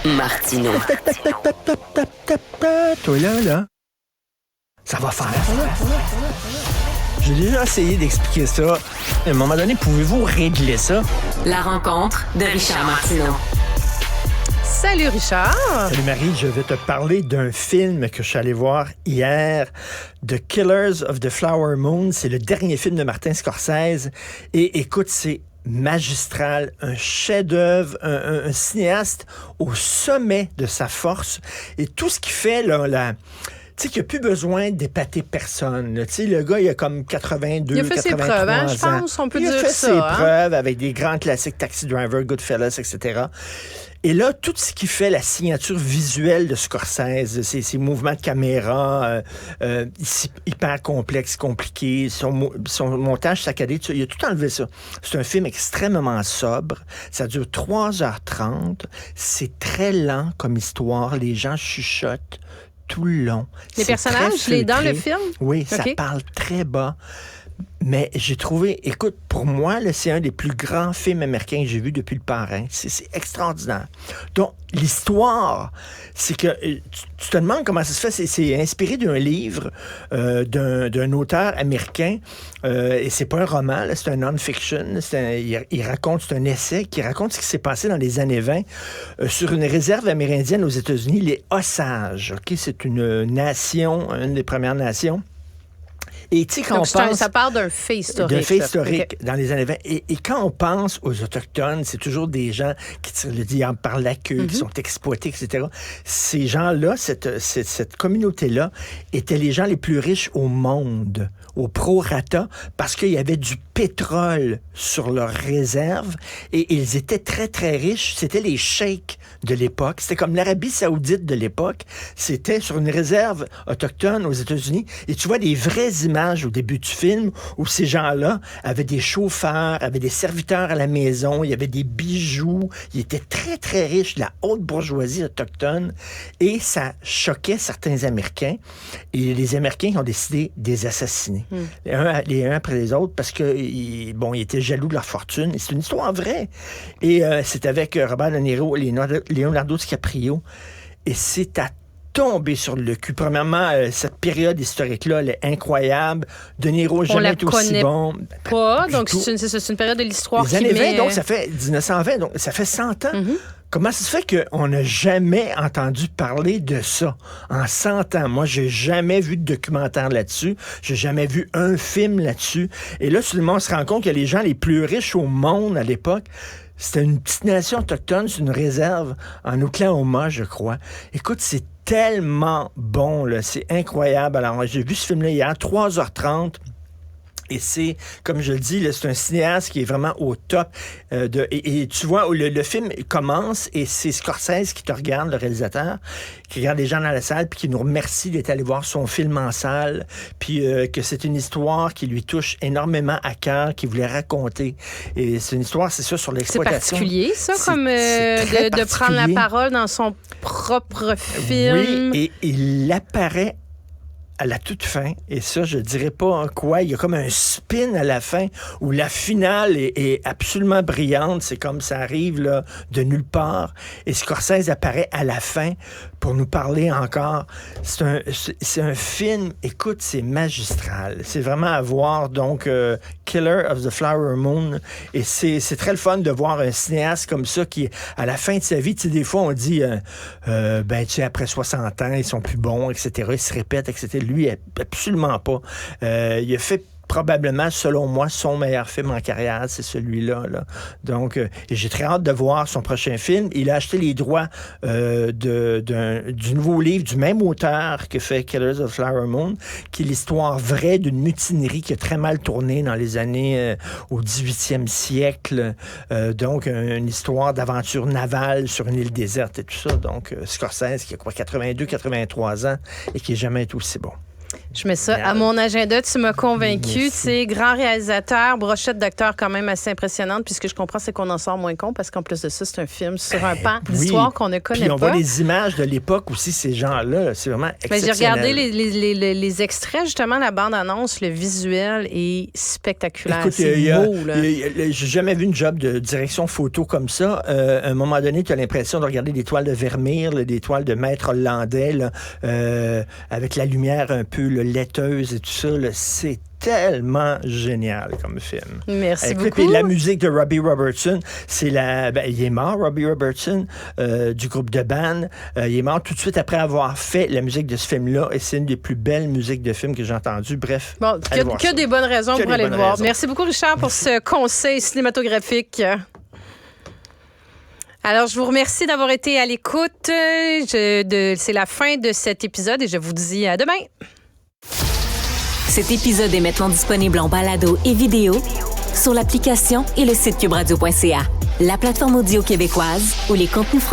Martineau. Toi là. Ça va faire. J'ai déjà essayé d'expliquer ça. À un moment donné, pouvez-vous régler ça? La rencontre de Richard Martineau. Salut Richard. Salut Marie, je vais te parler d'un film que je suis allé voir hier, The Killers of the Flower Moon. C'est le dernier film de Martin Scorsese. Et écoute, c'est magistral, un chef-d'œuvre, un cinéaste au sommet de sa force. Et tout ce qu'il fait, là, tu sais qu'il n'y a plus besoin d'épater personne. Tu sais, le gars, il a comme 82, 83 ans. Il a fait ses preuves, hein, je pense, on peut dire ça. Il a fait ses preuves avec des grands classiques, Taxi Driver, Goodfellas, etc. Et là, tout ce qui fait la signature visuelle de Scorsese, ses mouvements de caméra hyper complexes, compliqués, son montage saccadé, il a tout enlevé ça. C'est un film extrêmement sobre. Ça dure 3h30. C'est très lent comme histoire. Les gens chuchotent tout le long. Les personnages, dans le film? Oui, ça parle très bas. Mais j'ai trouvé, écoute, pour moi, là, c'est un des plus grands films américains que j'ai vu depuis Le Parrain. C'est extraordinaire. Donc, l'histoire, c'est que tu te demandes comment ça se fait. C'est inspiré d'un livre d'un auteur américain. Et c'est pas un roman, là, c'est un non-fiction. Il raconte, c'est un essai qui raconte ce qui s'est passé dans les années 20 sur une réserve amérindienne aux États-Unis, les Osages. Okay? C'est une nation, une des premières nations. Et tu sais, quand on pense, ça part d'un fait historique. D'un fait historique dans les années 20. Et quand on pense aux Autochtones, c'est toujours des gens qui tirent le diable par la queue, qui sont exploités, etc. Ces gens-là, cette communauté-là, étaient les gens les plus riches au monde, au prorata, parce qu'il y avait du pétrole sur leurs réserves et ils étaient très, très riches. C'était les sheiks de l'époque. C'était comme l'Arabie saoudite de l'époque. C'était sur une réserve autochtone aux États-Unis. Et tu vois des vraies images au début du film où ces gens-là avaient des chauffeurs, avaient des serviteurs à la maison, il y avait des bijoux. Ils étaient très, très riches, de la haute bourgeoisie autochtone. Et ça choquait certains Américains. Et les Américains ont décidé de les assassiner. Les uns après les autres parce que ils étaient jaloux de leur fortune. Et c'est une histoire vraie. Et c'est avec Robert De Niro et Leonardo DiCaprio. Et c'est à tomber sur le cul. Premièrement, cette période historique-là, elle est incroyable. De Niro jamais été aussi bon. Pas, donc c'est une période de l'histoire les années 20, donc ça fait 1920, donc ça fait 100 ans. Comment ça se fait qu'on n'a jamais entendu parler de ça en 100 ans? Moi, j'ai jamais vu de documentaire là-dessus. J'ai jamais vu un film là-dessus. Et là, soudainement, on se rend compte que les gens les plus riches au monde à l'époque, c'était une petite nation autochtone, c'est une réserve en Oklahoma, je crois. Écoute, c'est tellement bon, là. C'est incroyable. Alors, j'ai vu ce film-là hier, 3h30. Et c'est, comme je le dis, là, c'est un cinéaste qui est vraiment au top. Et tu vois, le film commence et c'est Scorsese qui te regarde, le réalisateur, qui regarde les gens dans la salle puis qui nous remercie d'être allé voir son film en salle, puis que c'est une histoire qui lui touche énormément à cœur, qu'il voulait raconter. Et c'est une histoire, c'est ça, sur l'exploitation. C'est particulier, ça, comme de prendre la parole dans son propre film. Oui, et il apparaît à la toute fin, et ça, je dirais pas quoi, il y a comme un spin à la fin où la finale est absolument brillante, c'est comme ça arrive là, de nulle part, et Scorsese apparaît à la fin pour nous parler encore. C'est un film, écoute, c'est magistral. C'est vraiment à voir, donc, Killer of the Flower Moon, et c'est très le fun de voir un cinéaste comme ça qui, à la fin de sa vie, tu sais, des fois, on dit, tu sais, après 60 ans, ils sont plus bons, etc., ils se répètent, etc., lui, absolument pas. Il a fait probablement, selon moi, son meilleur film en carrière, c'est celui-là. Là. Donc, j'ai très hâte de voir son prochain film. Il a acheté les droits du nouveau livre du même auteur que fait Killers of Flower Moon, qui est l'histoire vraie d'une mutinerie qui a très mal tourné dans les années au 18e siècle. Donc, une histoire d'aventure navale sur une île déserte et tout ça. Donc, Scorsese, qui a quoi, 82, 83 ans et qui n'a jamais été aussi bon. Je mets ça à mon agenda. Tu m'as convaincu. Tu sais, grand réalisateur, brochette d'acteur quand même assez impressionnante. Puis ce que je comprends, c'est qu'on en sort moins con parce qu'en plus de ça, c'est un film sur un pan d'histoire qu'on ne connaît pas. Puis on voit les images de l'époque aussi, ces gens-là. C'est vraiment exceptionnel. J'ai regardé les extraits, justement, la bande-annonce. Le visuel est spectaculaire. Écoute, c'est beau, là. J'ai jamais vu une job de direction photo comme ça. À un moment donné, tu as l'impression de regarder des toiles de Vermeer, des toiles de maître hollandais, là, avec la lumière un peu laiteuse et tout ça. Là, c'est tellement génial comme film. Merci beaucoup. Puis la musique de Robbie Robertson, c'est il est mort, Robbie Robertson, du groupe de band. Il est mort tout de suite après avoir fait la musique de ce film-là, et c'est une des plus belles musiques de film que j'ai entendues. Bref, bon, que des bonnes raisons pour aller le voir. Merci beaucoup, Richard, pour ce conseil cinématographique. Alors, je vous remercie d'avoir été à l'écoute. C'est la fin de cet épisode et je vous dis à demain. Cet épisode est maintenant disponible en balado et vidéo sur l'application et le site cubradio.ca, la plateforme audio québécoise où les contenus